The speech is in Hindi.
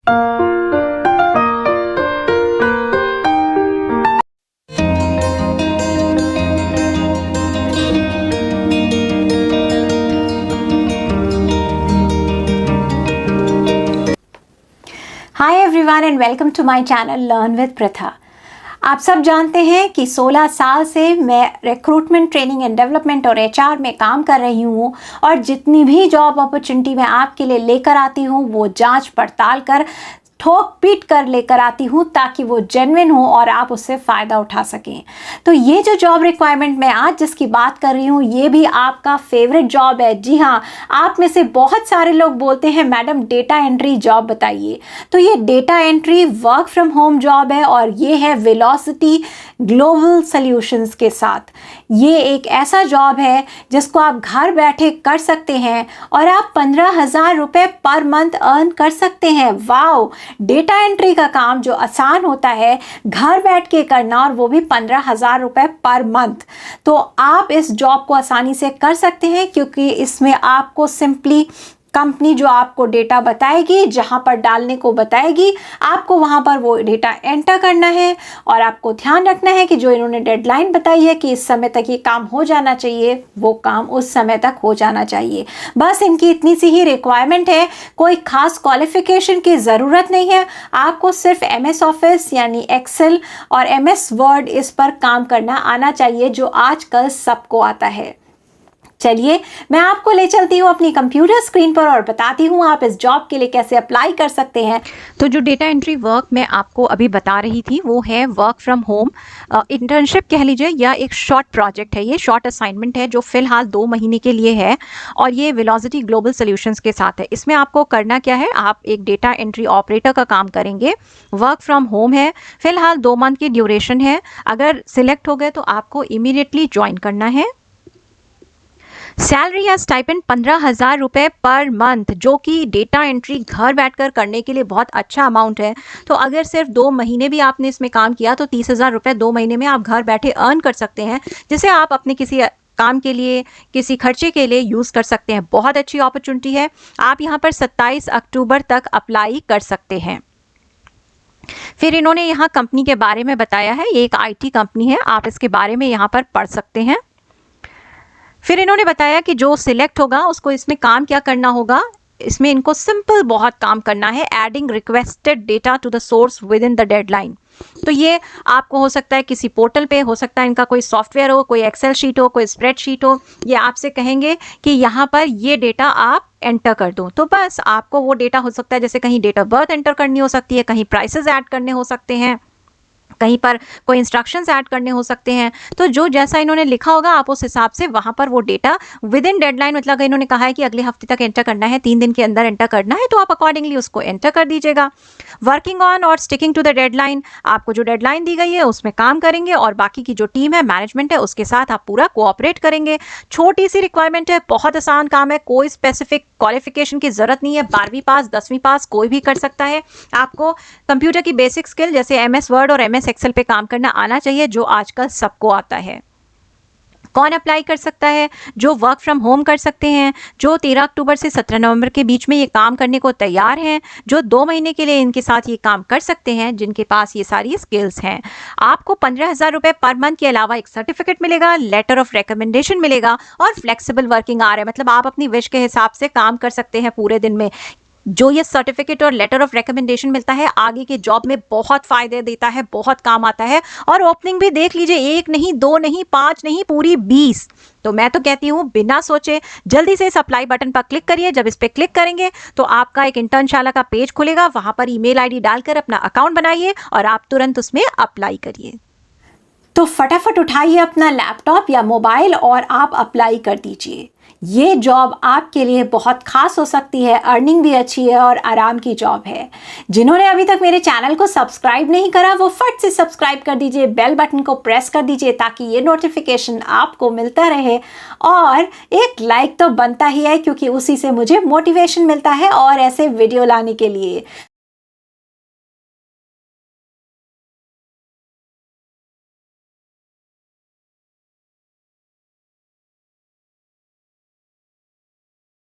Hi everyone and welcome to my channel learn with Pratha. आप सब जानते हैं कि 16 साल से मैं रिक्रूटमेंट, ट्रेनिंग एंड डेवलपमेंट और एचआर में काम कर रही हूँ और जितनी भी जॉब अपॉर्चुनिटी मैं आपके लिए लेकर आती हूँ वो जांच पड़ताल कर, ठोक पीट कर लेकर आती हूँ ताकि वो जेन्युइन हो और आप उससे फ़ायदा उठा सकें। तो ये जो जॉब रिक्वायरमेंट मैं आज जिसकी बात कर रही हूँ ये भी आपका फेवरेट जॉब है। जी हाँ, आप में से बहुत सारे लोग बोलते हैं मैडम डेटा एंट्री जॉब बताइए। तो ये data entry work from home job है और ये है वेलोसिटी ग्लोबल सॉल्यूशंस के साथ। ये एक ऐसा जॉब है जिसको आप घर बैठे कर सकते हैं और आप 15,000 रुपये पर मंथ अर्न कर सकते हैं। वाओ! डेटा एंट्री का काम जो आसान होता है घर बैठ के करना और वो भी 15,000 रुपये पर मंथ। तो आप इस जॉब को आसानी से कर सकते हैं क्योंकि इसमें आपको सिंपली कंपनी जो आपको डेटा बताएगी, जहां पर डालने को बताएगी, आपको वहां पर वो डेटा एंटर करना है और आपको ध्यान रखना है कि जो इन्होंने डेडलाइन बताई है कि इस समय तक ये काम हो जाना चाहिए, वो काम उस समय तक हो जाना चाहिए। बस इनकी इतनी सी ही रिक्वायरमेंट है, कोई खास क्वालिफिकेशन की ज़रूरत नहीं है। आपको सिर्फ MS ऑफिस यानी एक्सेल और MS वर्ड इस पर काम करना आना चाहिए जो आजकल सबको आता है। चलिए मैं आपको ले चलती हूँ अपनी कंप्यूटर स्क्रीन पर और बताती हूँ आप इस जॉब के लिए कैसे अप्लाई कर सकते हैं। तो जो डेटा एंट्री वर्क मैं आपको अभी बता रही थी वो है वर्क फ्रॉम होम इंटर्नशिप कह लीजिए या एक शॉर्ट प्रोजेक्ट है। ये शॉर्ट असाइनमेंट है जो फिलहाल 2 महीने के लिए है और ये वेलोसिटी ग्लोबल सॉल्यूशंस के साथ है। इसमें आपको करना क्या है, आप एक डेटा एंट्री ऑपरेटर का काम करेंगे। वर्क फ्रॉम होम है, फिलहाल 2 मंथ की ड्यूरेशन है। अगर सिलेक्ट हो गए तो आपको इमीडिएटली ज्वाइन करना है। सैलरी या स्टाइपेंड 15,000 रुपये पर मंथ, जो कि डेटा एंट्री घर बैठकर करने के लिए बहुत अच्छा अमाउंट है। तो अगर सिर्फ 2 महीने भी आपने इसमें काम किया तो 30,000 रुपये 2 महीने में आप घर बैठे अर्न कर सकते हैं, जिसे आप अपने किसी काम के लिए, किसी खर्चे के लिए यूज़ कर सकते हैं। बहुत अच्छी अपॉर्चुनिटी है। आप यहाँ पर 27 अक्टूबर तक अप्लाई कर सकते हैं। फिर इन्होंने यहाँ कंपनी के बारे में बताया है, ये एक IT कंपनी है, आप इसके बारे में यहाँ पर पढ़ सकते हैं। फिर इन्होंने बताया कि जो सिलेक्ट होगा उसको इसमें काम क्या करना होगा। इसमें इनको सिंपल बहुत काम करना है, adding requested data to the source within the deadline. तो ये आपको हो सकता है किसी पोर्टल पे, हो सकता है इनका कोई सॉफ्टवेयर हो, कोई एक्सेल शीट हो, कोई स्प्रेडशीट हो। ये आपसे कहेंगे कि यहाँ पर ये डेटा आप एंटर कर दो, तो बस आपको वो डेटा हो सकता है, जैसे कहीं डेट ऑफ बर्थ एंटर करनी हो सकती है, कहीं प्राइसेस ऐड करने हो सकते हैं, कहीं पर कोई इंस्ट्रक्शंस ऐड करने हो सकते हैं। तो जो जैसा इन्होंने लिखा होगा आप उस हिसाब से वहां पर वो डेटा विद इन डेडलाइन, मतलब इन्होंने कहा है कि अगले हफ्ते तक एंटर करना है, 3 दिन के अंदर एंटर करना है, तो आप अकॉर्डिंगली उसको एंटर कर दीजिएगा। वर्किंग ऑन और स्टिकिंग टू द डेडलाइन, आपको जो डेडलाइन दी गई है उसमें काम करेंगे और बाकी की जो टीम है, मैनेजमेंट है, उसके साथ आप पूरा कोऑपरेट करेंगे। छोटी सी रिक्वायरमेंट है, बहुत आसान काम है, कोई स्पेसिफिक क्वालिफिकेशन की जरूरत नहीं है। 12वीं पास, 10वीं पास कोई भी कर सकता है। आपको कंप्यूटर की बेसिक स्किल जैसे MS वर्ड और MS एक्सेल पे काम करना आना चाहिए, जो आजकल सबको आता है। कौन अप्लाई कर सकता है? जो वर्क फ्रॉम होम कर सकते हैं, जो 13 अक्टूबर से 17 नवंबर के बीच में ये काम करने को तैयार हैं, जो 2 महीने के लिए इनके साथ ये काम कर सकते हैं, जिनके पास ये सारी स्किल्स हैं। आपको 15,000 रुपये पर मंथ के अलावा एक सर्टिफिकेट मिलेगा, लेटर ऑफ रिकमेंडेशन मिलेगा और फ्लेक्सिबल वर्किंग आवर है, मतलब आप अपनी विश के हिसाब से काम कर सकते हैं पूरे दिन में। जो ये सर्टिफिकेट और लेटर ऑफ रिकमेंडेशन मिलता है आगे के जॉब में बहुत फायदे देता है, बहुत काम आता है। और ओपनिंग भी देख लीजिए, 1 नहीं, 2 नहीं, 5 नहीं, पूरी 20। तो मैं तो कहती हूँ बिना सोचे जल्दी से इस अप्लाई बटन पर क्लिक करिए। जब इस पर क्लिक करेंगे तो आपका एक इंटर्नशाला का पेज खुलेगा, वहां पर ईमेल ID डालकर अपना अकाउंट बनाइए और आप तुरंत उसमें अप्लाई करिए। तो फटाफट उठाइए अपना लैपटॉप या मोबाइल और आप अप्लाई कर दीजिए। ये जॉब आपके लिए बहुत खास हो सकती है, अर्निंग भी अच्छी है और आराम की जॉब है। जिन्होंने अभी तक मेरे चैनल को सब्सक्राइब नहीं करा वो फट से सब्सक्राइब कर दीजिए, बेल बटन को प्रेस कर दीजिए ताकि ये नोटिफिकेशन आपको मिलता रहे। और एक लाइक तो बनता ही है क्योंकि उसी से मुझे मोटिवेशन मिलता है और ऐसे वीडियो लाने के लिए।